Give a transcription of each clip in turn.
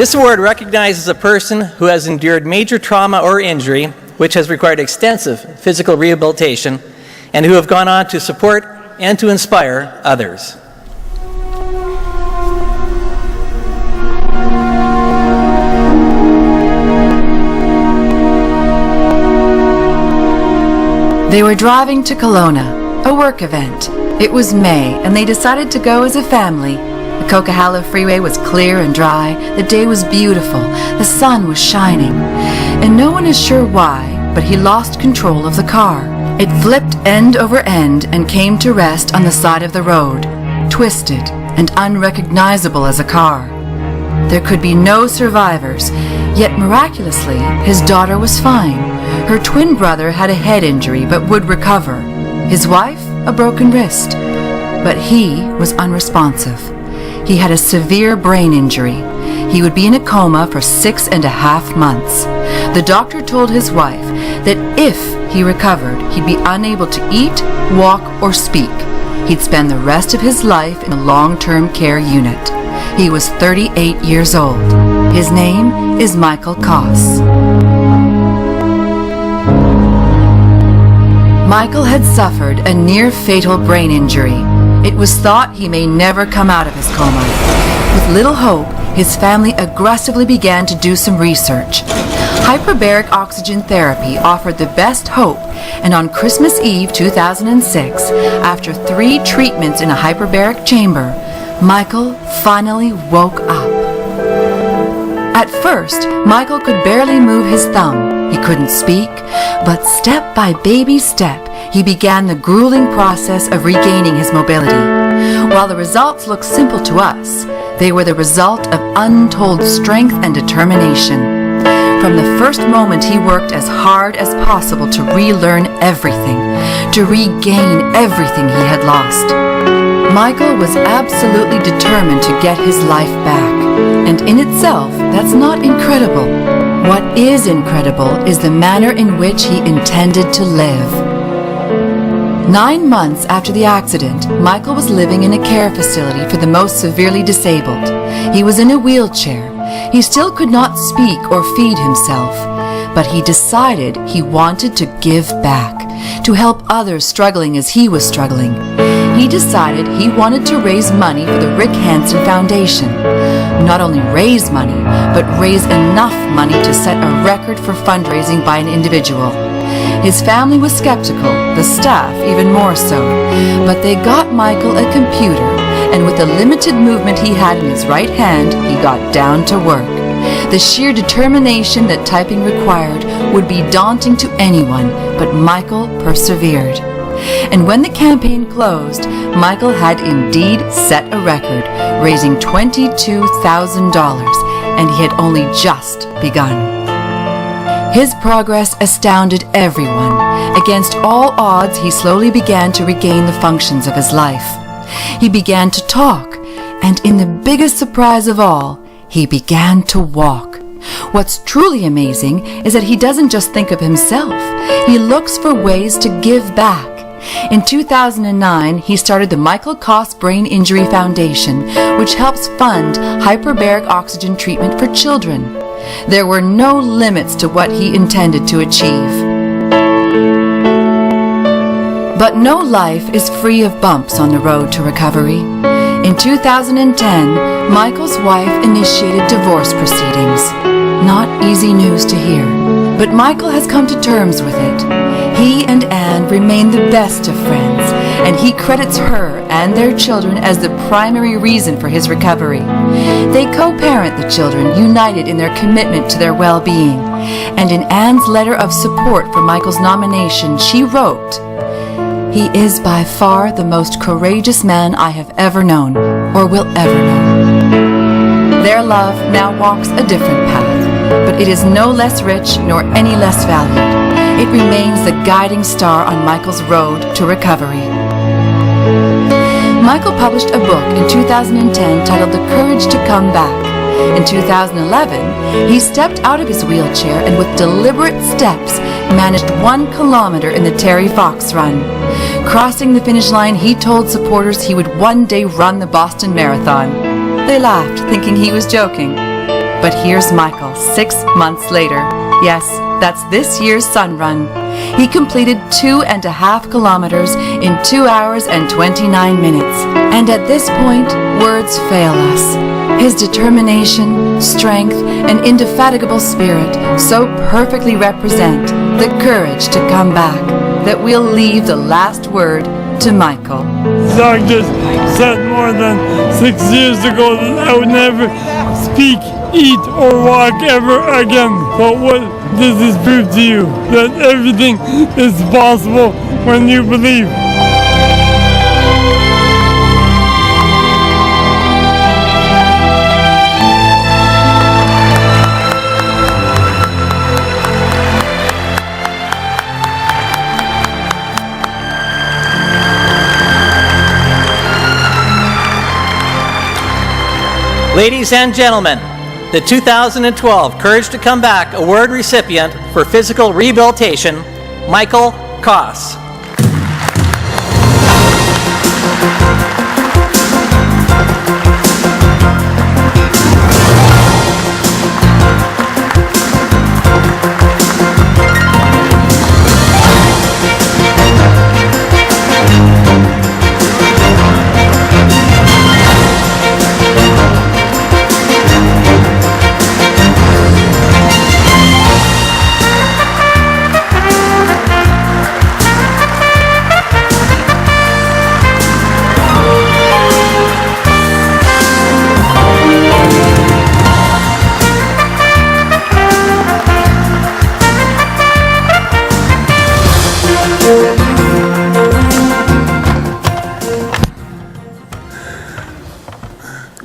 This award recognizes a person who has endured major trauma or injury, which has required extensive physical rehabilitation, and who have gone on to support and to inspire others. They were driving to Kelowna, a work event. It was May, and they decided to go as a family. The Coquihalla Freeway was clear and dry, the day was beautiful, the sun was shining, and no one is sure why, but he lost control of the car. It flipped end over end and came to rest on the side of the road, twisted and unrecognizable as a car. There could be no survivors, yet miraculously, his daughter was fine. Her twin brother had a head injury but would recover. His wife, a broken wrist. But he was unresponsive. He had a severe brain injury. He would be in a coma for 6.5 months. The doctor told his wife that if he recovered, he'd be unable to eat, walk, or speak. He'd spend the rest of his life in a long-term care unit. He was 38 years old. His name is Michael Coss. Michael had suffered a near-fatal brain injury. It was thought he may never come out of his coma. With little hope, his family aggressively began to do some research. Hyperbaric oxygen therapy offered the best hope, and on Christmas Eve 2006, after 3 treatments in a hyperbaric chamber, Michael finally woke up. At first, Michael could barely move his thumb. He couldn't speak, but step by baby step, he began the grueling process of regaining his mobility. While the results look simple to us, they were the result of untold strength and determination. From the first moment, he worked as hard as possible to relearn everything, to regain everything he had lost. Michael was absolutely determined to get his life back, and in itself, that's not incredible. What is incredible is the manner in which he intended to live. 9 months after the accident, Michael was living in a care facility for the most severely disabled. He was in a wheelchair. He still could not speak or feed himself, but he decided he wanted to give back, to help others struggling as he was struggling. He decided he wanted to raise money for the Rick Hansen Foundation. Not only raise money, but raise enough money to set a record for fundraising by an individual. His family was skeptical, the staff even more so, but they got Michael a computer, and with the limited movement he had in his right hand, he got down to work. The sheer determination that typing required would be daunting to anyone, but Michael persevered. And when the campaign closed, Michael had indeed set a record, raising $22,000, and he had only just begun. His progress astounded everyone. Against all odds, he slowly began to regain the functions of his life. He began to talk, and in the biggest surprise of all, he began to walk. What's truly amazing is that he doesn't just think of himself. He looks for ways to give back. In 2009, he started the Michael Coss Brain Injury Foundation, which helps fund hyperbaric oxygen treatment for children. There were no limits to what he intended to achieve. But no life is free of bumps on the road to recovery. In 2010, Michael's wife initiated divorce proceedings. Not easy news to hear, but Michael has come to terms with it. He and Anne remain the best of friends, and he credits her and their children as the primary reason for his recovery. They co-parent the children, united in their commitment to their well-being. And in Anne's letter of support for Michael's nomination, she wrote, "He is by far the most courageous man I have ever known, or will ever know." Their love now walks a different path, but it is no less rich nor any less valued. It remains the guiding star on Michael's road to recovery. Michael published a book in 2010 titled The Courage to Come Back. In 2011, he stepped out of his wheelchair and with deliberate steps managed 1 kilometer in the Terry Fox Run. Crossing the finish line, he told supporters he would one day run the Boston Marathon. They laughed, thinking he was joking. But here's Michael 6 months later. Yes, that's this year's Sun Run. He completed 2.5 kilometers in 2 hours and 29 minutes. And at this point, words fail us. His determination, strength, and indefatigable spirit so perfectly represent the courage to come back that we'll leave the last word to Michael. Doctors said more than 6 years ago that I would never speak, eat, or walk ever again. But what does this prove to you? That everything is possible when you believe. Ladies and gentlemen, the 2012 Courage to Come Back Award recipient for physical rehabilitation, Michael Coss.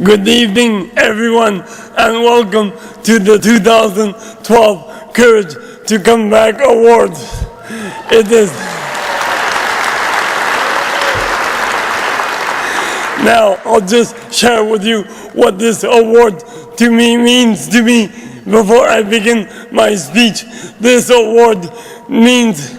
Good evening, everyone, and welcome to the 2012 Courage to Come Back Awards. It is now, I'll just share with you what this award to me means to me before I begin my speech. This award means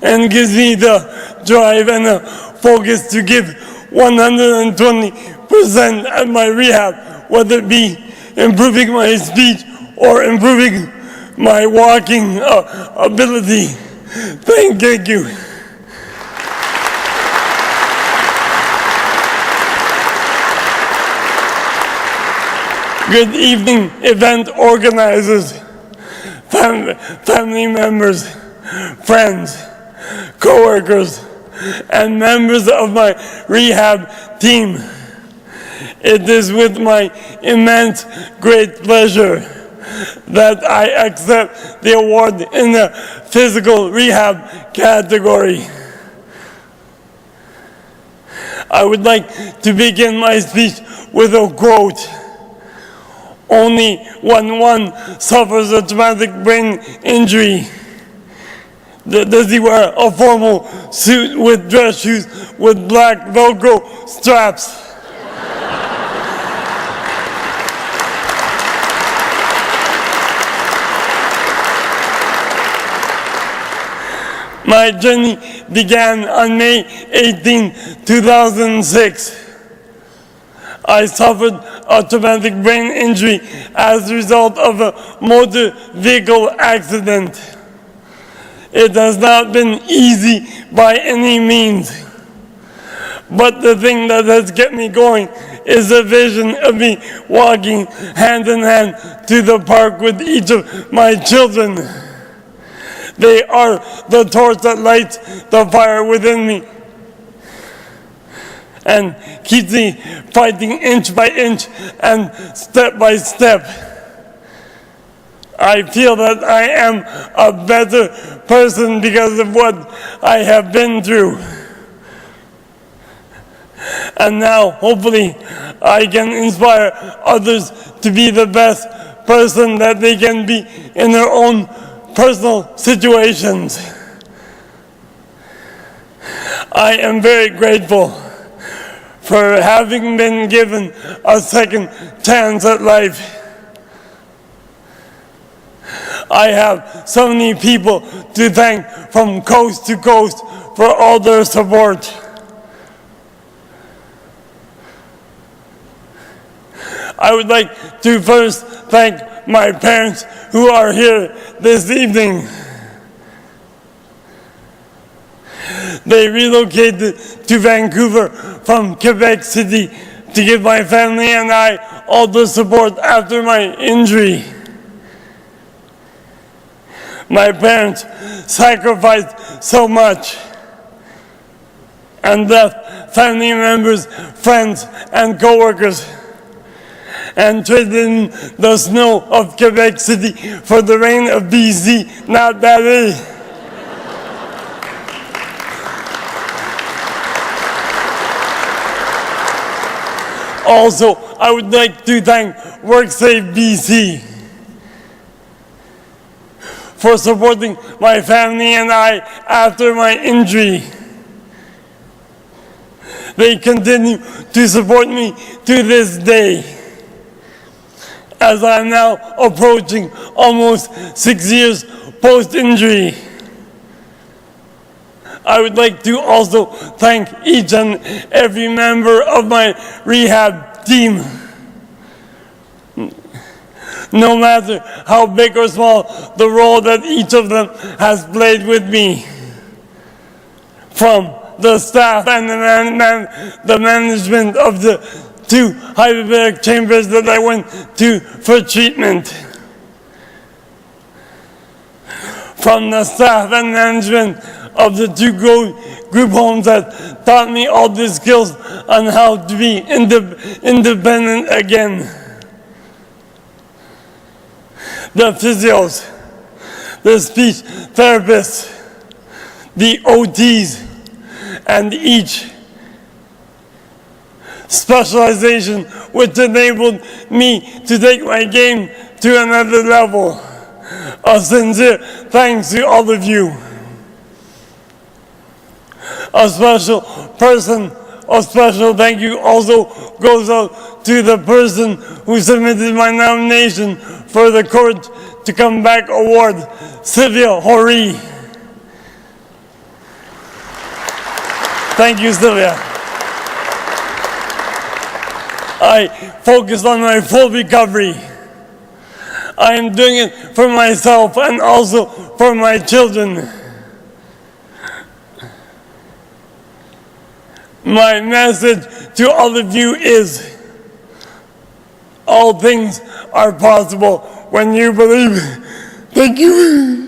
and gives me the drive and the focus to give 120% at my rehab, whether it be improving my speech or improving my walking ability. Thank you. Good evening, event organizers, family members, friends, co-workers, and members of my rehab team. It is with my immense great pleasure that I accept the award in the physical rehab category. I would like to begin my speech with a quote. Only when one suffers a traumatic brain injury does he wear a formal suit with dress shoes with black Velcro straps. My journey began on May 18, 2006. I suffered a traumatic brain injury as a result of a motor vehicle accident. It has not been easy by any means. But the thing that has kept me going is a vision of me walking hand in hand to the park with each of my children. They are the torch that lights the fire within me and keeps me fighting inch by inch and step by step. I feel that I am a better person because of what I have been through. And now, hopefully, I can inspire others to be the best person that they can be in their own personal situations. I am very grateful for having been given a second chance at life. I have so many people to thank from coast to coast for all their support. I would like to first thank my parents who are here this evening. They relocated to Vancouver from Quebec City to give my family and I all the support after my injury. My parents sacrificed so much and left family members, friends, and co-workers, and traded in the snow of Quebec City for the rain of BC, not that way. Also, I would like to thank WorkSafe BC for supporting my family and I after my injury. They continue to support me to this day, as I'm now approaching almost 6 years post-injury. I would like to also thank each and every member of my rehab team. No matter how big or small the role that each of them has played with me. From the staff and the management of the 2 hyperbaric chambers that I went to for treatment. From the staff and management of the 2 group homes that taught me all the skills on how to be independent again. The physios, the speech therapists, the OTs, and each specialization which enabled me to take my game to another level. A sincere thanks to all of you. A special thank you also goes out to the person who submitted my nomination for the Court to Come Back Award, Sylvia Horry. Thank you, Sylvia. I focus on my full recovery. I am doing it for myself and also for my children. My message to all of you is, all things are possible when you believe. Thank you.